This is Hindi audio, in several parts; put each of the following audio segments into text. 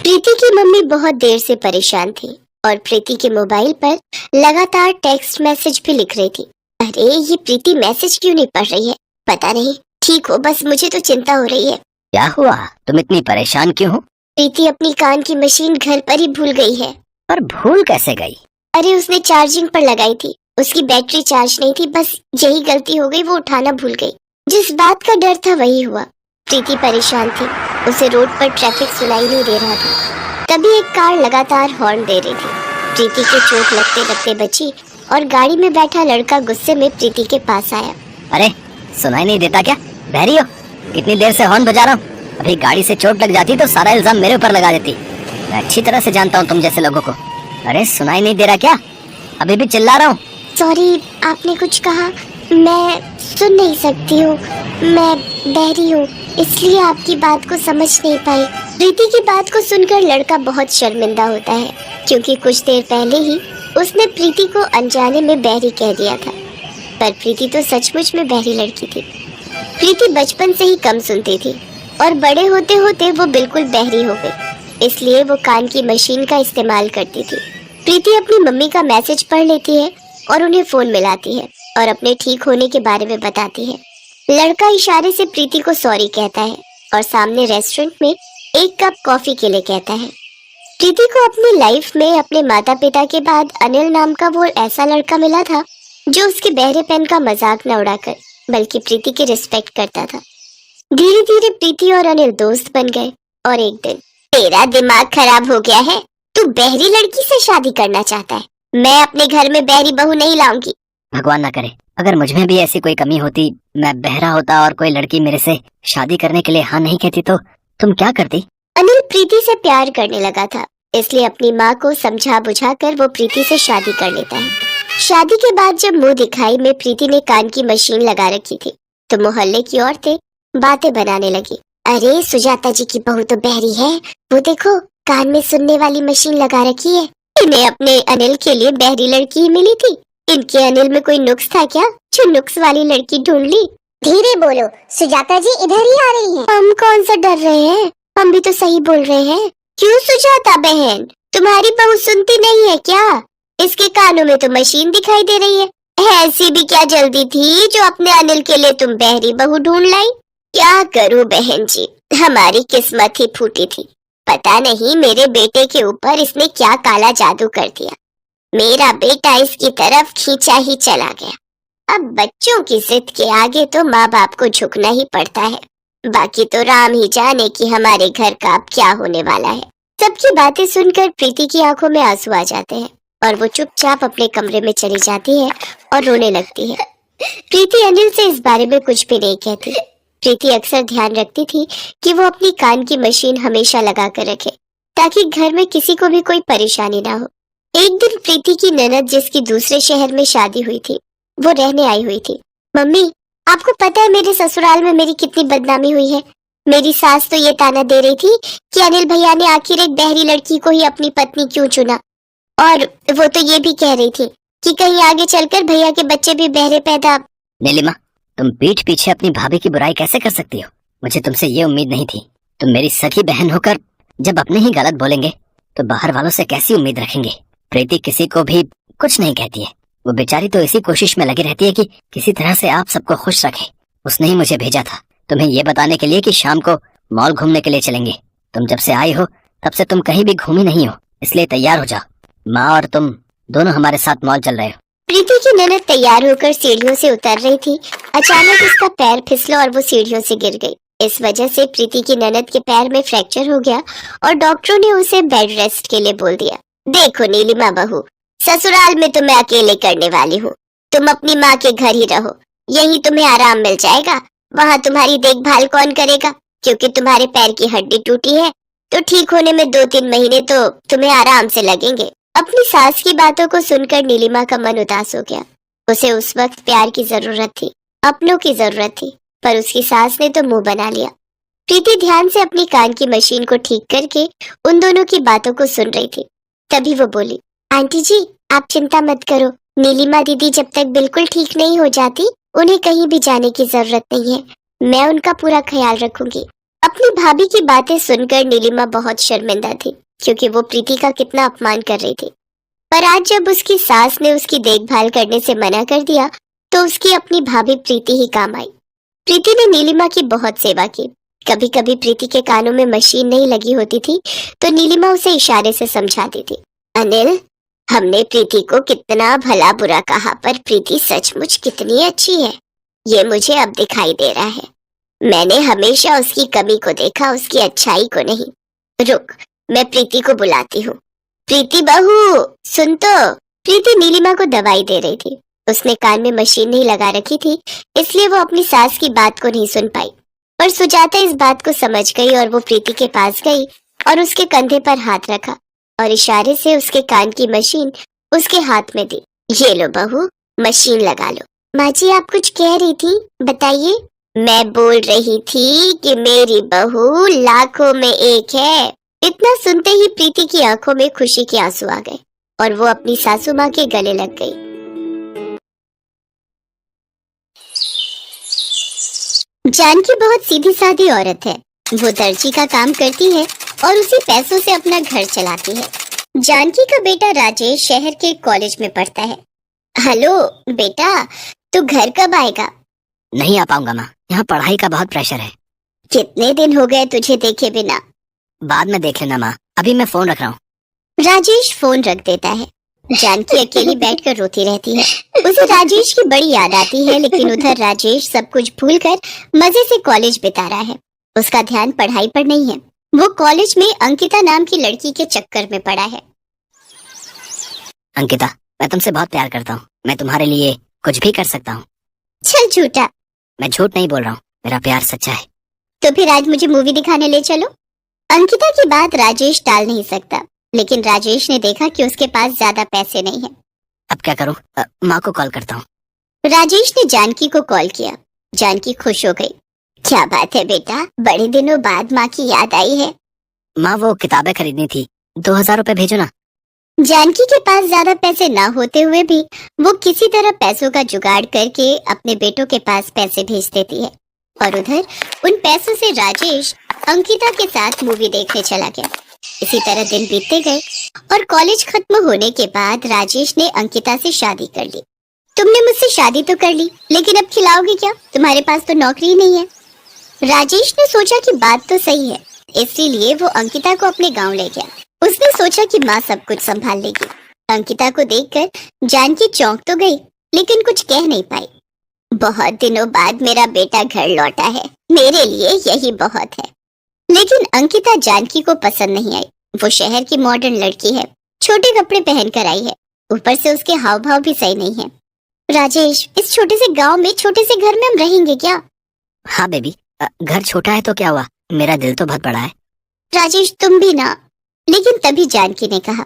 प्रीति की मम्मी बहुत देर से परेशान थी और प्रीति के मोबाइल पर लगातार टेक्स्ट मैसेज भी लिख रही थी। अरे ये प्रीति मैसेज क्यों नहीं पढ़ रही है? पता नहीं। ठीक हो, बस मुझे तो चिंता हो रही है। क्या हुआ? तुम इतनी परेशान क्यों हो? प्रीति अपनी कान की मशीन घर पर ही भूल गई है। और भूल कैसे गई? अरे उसने चार्जिंग पर लगाई थी, उसकी बैटरी चार्ज नहीं थी, बस यही गलती हो गई, वो उठाना भूल गई। जिस बात का डर था वही हुआ। प्रीति परेशान थी, उसे रोड पर ट्रैफिक सुनाई नहीं दे रहा था। तभी एक कार लगातार हॉर्न दे रही थी। प्रीति के चोट लगते लगते बची और गाड़ी में बैठा लड़का गुस्से में प्रीति के पास आया। अरे सुनाई नहीं देता क्या? बहरी हो? कितनी देर से हॉर्न बजा रहा हूँ। अभी गाड़ी से चोट लग जाती तो सारा इल्जाम मेरे ऊपर लगा देती। मैं अच्छी तरह से जानता हूँ तुम जैसे लोगों को। अरे सुनाई नहीं दे रहा क्या? अभी भी चिल्ला रहा हूँ। सॉरी, आपने कुछ कहा? मैं सुन नहीं सकती हूँ, मैं बहरी हूँ, इसलिए आपकी बात को समझ नहीं पाई। प्रीति की बात को सुनकर लड़का बहुत शर्मिंदा होता है, क्योंकि कुछ देर पहले ही उसने प्रीति को अनजाने में बहरी कह दिया था। पर प्रीति तो सचमुच में बहरी लड़की थी। प्रीति बचपन से ही कम सुनती थी और बड़े होते होते वो बिल्कुल बहरी हो गई, इसलिए वो कान की मशीन का इस्तेमाल करती थी। प्रीति अपनी मम्मी का मैसेज पढ़ लेती है और उन्हें फोन मिलाती है और अपने ठीक होने के बारे में बताती है। लड़का इशारे से प्रीति को सॉरी कहता है और सामने रेस्टोरेंट में एक कप कॉफी के लिए कहता है। प्रीति को अपनी लाइफ में अपने माता पिता के बाद अनिल नाम का वो ऐसा लड़का मिला था जो उसके बहरेपन का मजाक न उड़ाकर बल्कि प्रीति की रिस्पेक्ट करता था। धीरे धीरे प्रीति और अनिल दोस्त बन गए और एक दिन, तेरा दिमाग खराब हो गया है, तू बहरी लड़की से शादी करना चाहता है? मैं अपने घर में बहरी बहू नहीं लाऊंगी। भगवान ना करे, अगर मुझमें भी ऐसी कोई कमी होती, मैं बहरा होता और कोई लड़की मेरे से शादी करने के लिए हाँ नहीं कहती तो तुम क्या करती? अनिल प्रीति से प्यार करने लगा था, इसलिए अपनी माँ को समझा बुझा कर वो प्रीति से शादी कर लेता है। शादी के बाद जब मुंह दिखाई में प्रीति ने कान की मशीन लगा रखी थी तो मोहल्ले की औरतें बातें बनाने लगी। अरे सुजाता जी की बहू तो बहरी है, वो देखो कान में सुनने वाली मशीन लगा रखी है। इन्हें अपने अनिल के लिए बहरी लड़की ही मिली थी। इनके अनिल में कोई नुक्स था क्या जो नुक्स वाली लड़की ढूंढ ली? धीरे बोलो, सुजाता जी इधर ही आ रही हैं। हम कौन सा डर रहे हैं, हम भी तो सही बोल रहे हैं। क्यों सुजाता बहन, तुम्हारी बहू सुनती नहीं है क्या? इसके कानों में तो मशीन दिखाई दे रही है। ऐसी भी क्या जल्दी थी जो अपने अनिल के लिए तुम बहरी बहू ढूंढ लाई? क्या करूं बहन जी, हमारी किस्मत ही फूटी थी। पता नहीं मेरे बेटे के ऊपर इसने क्या काला जादू कर दिया। मेरा बेटा इसकी तरफ खींचा ही चला गया। अब बच्चों की जिद के आगे तो माँ बाप को झुकना ही पड़ता है। बाकी तो राम ही जाने कि हमारे घर का अब क्या होने वाला है। सबकी बातें सुनकर प्रीति की आंखों में आंसू आ जाते हैं और वो चुपचाप अपने कमरे में चली जाती है और रोने लगती है। प्रीति अनिल से इस बारे में कुछ भी नहीं कहती। प्रीति अक्सर ध्यान रखती थी कि वो अपनी कान की मशीन हमेशा लगा कर रखे ताकि घर में किसी को भी कोई परेशानी ना हो। एक दिन प्रीति की ननद, जिसकी दूसरे शहर में शादी हुई थी, वो रहने आई हुई थी। मम्मी, आपको पता है मेरे ससुराल में मेरी कितनी बदनामी हुई है? मेरी सास तो ये ताना दे रही थी कि अनिल भैया ने आखिर एक बहरी लड़की को ही अपनी पत्नी क्यों चुना, और वो तो ये भी कह रही थी कि कहीं आगे चलकर भैया के बच्चे भी बहरे पैदा। नीलिमा, तुम पीठ पीछे अपनी भाभी की बुराई कैसे कर सकती हो? मुझे तुमसे ये उम्मीद नहीं थी। तुम मेरी सगी बहन होकर जब अपने ही गलत बोलेंगे तो बाहर वालों से कैसी उम्मीद रखेंगे? प्रीति किसी को भी कुछ नहीं कहती है। वो बेचारी तो इसी कोशिश में लगी रहती है कि किसी तरह से आप सबको खुश रखे। उसने ही मुझे भेजा था तुम्हें ये बताने के लिए कि शाम को मॉल घूमने के लिए चलेंगे। तुम जब से आई हो तब से तुम कहीं भी घूमी नहीं हो, इसलिए तैयार हो जाओ। माँ और तुम दोनों हमारे साथ मॉल चल रहे हो। प्रीति की ननद तैयार होकर सीढ़ियों से उतर रही थी। अचानक उसका पैर फिसला और वो सीढ़ियों से गिर गई। इस वजह से प्रीति की ननद के पैर में फ्रैक्चर हो गया और डॉक्टरों ने उसे बेड रेस्ट के लिए बोल दिया। देखो नीलिमा बहू, ससुराल में तो मैं अकेले करने वाली हूँ। तुम अपनी माँ के घर ही रहो, यही तुम्हें आराम मिल जाएगा। वहाँ तुम्हारी देखभाल कौन करेगा? क्योंकि तुम्हारे पैर की हड्डी टूटी है तो ठीक होने में 2-3 महीने तो तुम्हें आराम से लगेंगे। अपनी सास की बातों को सुनकर नीलिमा का मन उदास हो गया। उसे उस वक्त प्यार की जरूरत थी, अपनों की जरूरत थी, पर उसकी सास ने तो मुंह बना लिया। प्रीति ध्यान से अपनी कान की मशीन को ठीक करके उन दोनों की बातों को सुन रही थी। तभी वो बोली, आंटी जी आप चिंता मत करो, नीलिमा दीदी जब तक बिल्कुल ठीक नहीं हो जाती उन्हें कहीं भी जाने की जरूरत नहीं है। मैं उनका पूरा ख्याल रखूंगी। अपनी भाभी की बातें सुनकर नीलिमा बहुत शर्मिंदा थी, क्योंकि वो प्रीति का कितना अपमान कर रही थी। पर आज जब उसकी सास ने उसकी देखभाल करने से मना कर दिया, तो उसकी अपनी भाभी प्रीति ही काम आई। प्रीति ने नीलिमा की बहुत सेवा की। कभी कभी प्रीति के कानों में मशीन नहीं लगी होती थी, तो नीलिमा उसे इशारे से समझाती थी। अनिल, हमने प्रीति को कितना भला बुरा कहा, पर प्रीति सचमुच कितनी अच्छी है, ये मुझे अब दिखाई दे रहा है। मैंने हमेशा उसकी कमी को देखा, उसकी अच्छाई को नहीं। रुक, मैं प्रीति को बुलाती हूँ। प्रीति बहू, सुन तो। प्रीति नीलिमा को दवाई दे रही थी। उसने कान में मशीन नहीं लगा रखी थी, इसलिए वो अपनी सास की बात को नहीं सुन पाई। पर सुजाता इस बात को समझ गई और वो प्रीति के पास गई और उसके कंधे पर हाथ रखा और इशारे से उसके कान की मशीन उसके हाथ में दी। ये लो बहू, मशीन लगा लो। माँ जी, आप कुछ कह रही थी, बताइए। मैं बोल रही थी कि मेरी बहू लाखों में एक है। इतना सुनते ही प्रीति की आंखों में खुशी के आंसू आ गए और वो अपनी सासू माँ के गले लग गई। जानकी बहुत सीधी सादी औरत है। वो दर्जी का काम करती है और उसी पैसों से अपना घर चलाती है। जानकी का बेटा राजेश शहर के कॉलेज में पढ़ता है। हेलो बेटा, तू घर कब आएगा? नहीं आ पाऊंगा माँ, यहाँ पढ़ाई का बहुत प्रेशर है। कितने दिन हो गए तुझे देखे बिना? बाद में देख लेना माँ, अभी मैं फोन रख रहा हूँ। राजेश फोन रख देता है। जानकी अकेली बैठकर रोती रहती है। उसे राजेश की बड़ी याद आती है, लेकिन उधर राजेश सब कुछ भूलकर मजे से कॉलेज बिता रहा है। उसका ध्यान पढ़ाई पर नहीं है। वो कॉलेज में अंकिता नाम की लड़की के चक्कर में पड़ा है। अंकिता, मैं तुमसे बहुत प्यार करता हूँ। मैं तुम्हारे लिए कुछ भी कर सकता हूँ। चल झूठा। मैं झूठ नहीं बोल रहा हूँ, मेरा प्यार सच्चा है। तो फिर आज मुझे मूवी दिखाने ले चलो। अंकिता की बात राजेश टाल नहीं सकता, लेकिन राजेश ने देखा कि उसके पास ज्यादा पैसे नहीं है। अब क्या करूँ? माँ को कॉल करता हूँ। राजेश ने जानकी को कॉल किया। जानकी खुश हो गई। क्या बात है बेटा, बड़े दिनों बाद माँ की याद आई है। माँ, वो किताबें खरीदनी थी, 2000 रुपए भेजो ना। जानकी के पास ज्यादा पैसे ना होते हुए भी वो किसी तरह पैसों का जुगाड़ करके अपने बेटों के पास पैसे भेज देती है और उधर उन पैसों से राजेश अंकिता के साथ मूवी देखने चला गया। इसी तरह दिन बीतते गए और कॉलेज खत्म होने के बाद राजेश ने अंकिता से शादी कर ली। तुमने मुझसे शादी तो कर ली, लेकिन अब खिलाओगे क्या? तुम्हारे पास तो नौकरी ही नहीं है। राजेश ने सोचा कि बात तो सही है, इसलिए वो अंकिता को अपने गांव ले गया। उसने सोचा कि माँ सब कुछ संभाल लेगी। अंकिता को देखकर जानकी चौंक तो गई, लेकिन कुछ कह नहीं पाई। बहुत दिनों बाद मेरा बेटा घर लौटा है, मेरे लिए यही बहुत है। लेकिन अंकिता जानकी को पसंद नहीं आई। वो शहर की मॉडर्न लड़की है, छोटे कपड़े पहनकर आई है, ऊपर से उसके हाव भाव भी सही नहीं है। राजेश, इस छोटे से गांव में छोटे से घर में हम रहेंगे क्या? हाँ बेबी, घर छोटा है तो क्या हुआ, मेरा दिल तो बहुत बड़ा है। राजेश, तुम भी ना। लेकिन तभी जानकी ने कहा,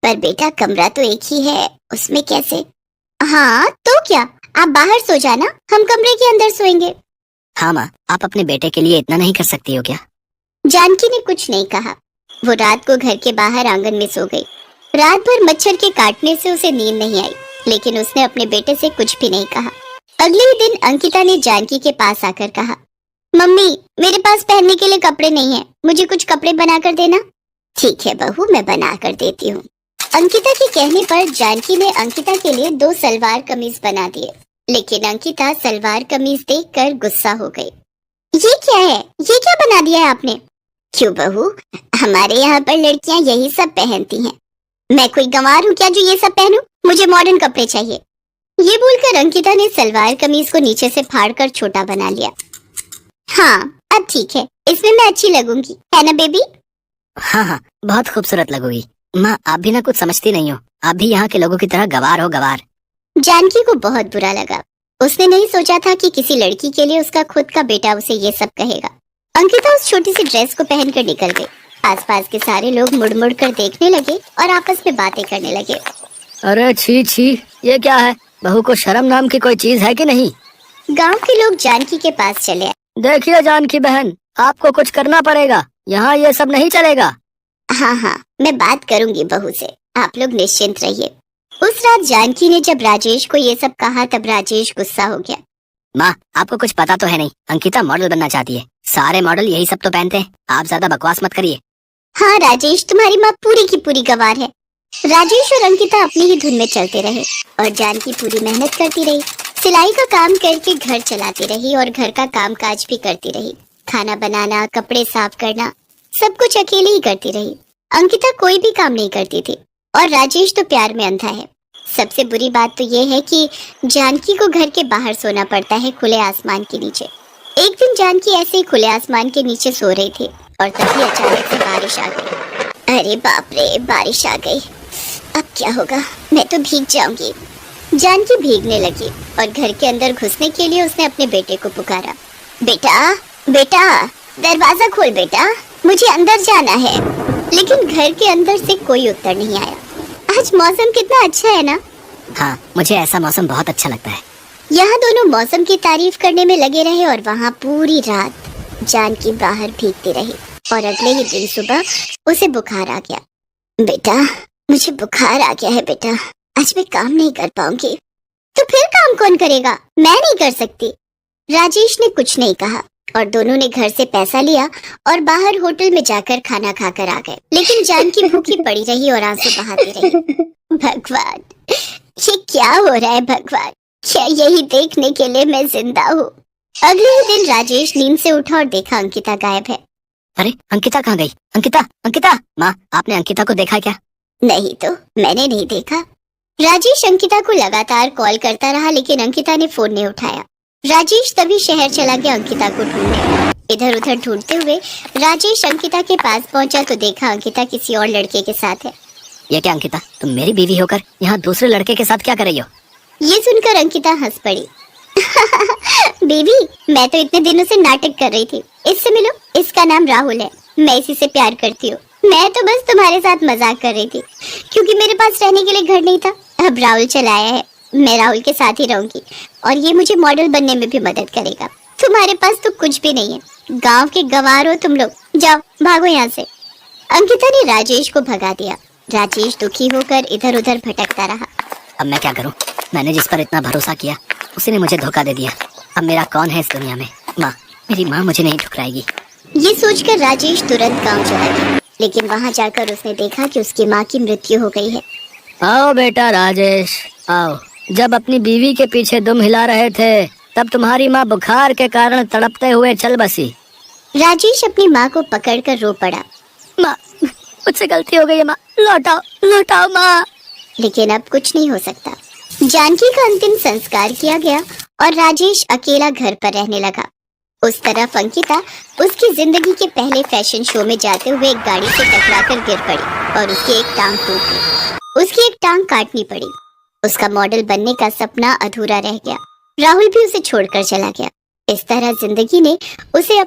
पर बेटा कमरा तो एक ही है, उसमें कैसे? हाँ तो क्या, आप बाहर सो जाना, हम कमरे के अंदर सोएंगे। हाँ माँ, आप अपने बेटे के लिए इतना नहीं कर सकती हो क्या? जानकी ने कुछ नहीं कहा। वो रात को घर के बाहर आंगन में सो गई। रात भर मच्छर के काटने से उसे नींद नहीं आई, लेकिन उसने अपने बेटे से कुछ भी नहीं कहा। अगले ही दिन अंकिता ने जानकी के पास आकर कहा, मम्मी, मेरे पास पहनने के लिए कपड़े नहीं है, मुझे कुछ कपड़े बना कर देना। ठीक है बहू, मैं बना कर देती हूँ। अंकिता के कहने पर जानकी ने अंकिता के लिए 2 सलवार कमीज बना दिए, लेकिन अंकिता सलवार कमीज देखकर गुस्सा हो गई। ये क्या है, ये क्या बना दिया है आपने? क्यों बहू, हमारे यहाँ पर लड़कियाँ यही सब पहनती हैं। मैं कोई गंवार हूँ क्या जो ये सब पहनूं? मुझे मॉडर्न कपड़े चाहिए। ये बोलकर अंकिता ने सलवार कमीज को नीचे से फाड़कर छोटा बना लिया। हाँ, अब ठीक है, इसमें मैं अच्छी लगूंगी, है ना बेबी? हाँ हाँ, बहुत खूबसूरत लगोगी। माँ, आप भी ना कुछ समझती नहीं हो, आप भी यहाँ के लोगों की तरह गवार हो, गवार। जानकी को बहुत बुरा लगा। उसने नहीं सोचा था कि किसी लड़की के लिए उसका खुद का बेटा उसे ये सब कहेगा। अंकिता उस छोटी सी ड्रेस को पहनकर निकल गई। आसपास के सारे लोग मुड़ मुड़ कर देखने लगे और आपस में बातें करने लगे। अरे छी छी, ये क्या है? बहू को शर्म नाम की कोई चीज है कि नहीं? गांव के लोग जानकी के पास चले आए। देखिए जानकी बहन, आपको कुछ करना पड़ेगा, यहाँ ये सब नहीं चलेगा। हाँ हाँ, मैं बात करूंगी बहू से, आप लोग निश्चिंत रहिए। उस रात जानकी ने जब राजेश को ये सब कहा तब राजेश गुस्सा हो गया। माँ, आपको कुछ पता तो है नहीं, अंकिता मॉडल बनना चाहती है, सारे मॉडल यही सब तो पहनते हैं, आप ज्यादा बकवास मत करिए। हाँ राजेश, तुम्हारी माँ पूरी की पूरी गवार है। राजेश और अंकिता अपनी ही धुन में चलते रहे और जानकी पूरी मेहनत करती रही। सिलाई का काम करके घर चलाती रही और घर का काम काज भी करती रही। खाना बनाना, कपड़े साफ करना, सब कुछ अकेले ही करती रही। अंकिता कोई भी काम नहीं करती थी और राजेश तो प्यार में अंधा है। सबसे बुरी बात तो ये है कि जानकी को घर के बाहर सोना पड़ता है, खुले आसमान के नीचे। एक दिन जानकी ऐसे ही खुले आसमान के नीचे सो रही थी और तभी अचानक से बारिश आ गई। अरे बाप रे, बारिश आ गई, अब क्या होगा, मैं तो भीग जाऊंगी। जानकी भीगने लगी और घर के अंदर घुसने के लिए उसने अपने बेटे को पुकारा। बेटा, बेटा, दरवाजा खोल बेटा, मुझे अंदर जाना है। लेकिन घर के अंदर से कोई उत्तर नहीं आया। आज मौसम कितना अच्छा है ना। हाँ, मुझे ऐसा मौसम बहुत अच्छा लगता है। यहाँ दोनों मौसम की तारीफ करने में लगे रहे और वहाँ पूरी रात जानकी बाहर भीगती रही और अगले ही दिन सुबह उसे बुखार आ गया। बेटा, मुझे बुखार आ गया है बेटा, आज मैं काम नहीं कर पाऊंगी। तो फिर काम कौन करेगा? मैं नहीं कर सकती। राजेश ने कुछ नहीं कहा और दोनों ने घर से पैसा लिया और बाहर होटल में जाकर खाना खाकर आ गए। लेकिन जानकी भूखी पड़ी रही और आंसू बहाती रही। भगवान, ये क्या हो रहा है भगवान? क्या यही देखने के लिए मैं जिंदा हूँ? अगले ही दिन राजेश नींद से उठा और देखा अंकिता गायब है। अरे अंकिता कहाँ गई? अंकिता, अंकिता! माँ, आपने अंकिता को देखा क्या? नहीं तो, मैंने नहीं देखा। राजेश अंकिता को लगातार कॉल करता रहा लेकिन अंकिता ने फोन नहीं उठाया। राजेश तभी शहर चला गया अंकिता को ढूंढने। इधर उधर ढूंढते हुए राजेश अंकिता के पास पहुंचा तो देखा अंकिता किसी और लड़के के साथ है। ये क्या अंकिता, तुम मेरी बीवी होकर यहाँ दूसरे लड़के के साथ क्या कर रही हो? ये सुनकर अंकिता हंस पड़ी। बेबी, मैं तो इतने दिनों से नाटक कर रही थी। इससे मिलो, इसका नाम राहुल है, मैं इसी से प्यार करती हूँ। मैं तो बस तुम्हारे साथ मजाक कर रही थी क्योंकि मेरे पास रहने के लिए घर नहीं था। अब राहुल चलाया है, मैं राहुल के साथ ही रहूंगी और ये मुझे मॉडल बनने में भी मदद करेगा। तुम्हारे पास तो कुछ भी नहीं है, गांव के गंवार हो तुम लोग, जाओ भागो यहाँ से। अंकिता ने राजेश को भगा दिया। राजेश दुखी होकर इधर उधर भटकता रहा। अब मैं क्या करूँ? मैंने जिस पर इतना भरोसा किया उसी ने मुझे धोखा दे दिया। अब मेरा कौन है इस दुनिया में? माँ, मेरी माँ मुझे नहीं ठुकराएगी। ये सोचकर राजेश तुरंत गांव चला गया लेकिन वहाँ जाकर उसने देखा कि उसकी माँ की मृत्यु हो गई है। आओ बेटा राजेश, आओ। जब अपनी बीवी के पीछे दुम हिला रहे थे तब तुम्हारी माँ बुखार के कारण तड़पते हुए चल बसी। राजेश अपनी माँ को पकड़कर रो पड़ा। माँ, मुझसे गलती हो गई है माँ, लौटाओ, लौटाओ माँ। लेकिन अब कुछ नहीं हो सकता। जानकी का अंतिम संस्कार किया गया और राजेश अकेला घर पर रहने लगा। उस तरफ अंकिता उसकी जिंदगी के पहले फैशन शो में जाते हुए एक गाड़ी से टकराकर गिर पड़ी और उसकी एक टांग टूट गई। उसकी एक टांग काटनी पड़ी। उसका मॉडल बनने का सपना अधूरा रह गया। राहुल भी उसे छोड़कर चला गया। इस तरह जिंदगी ने उसे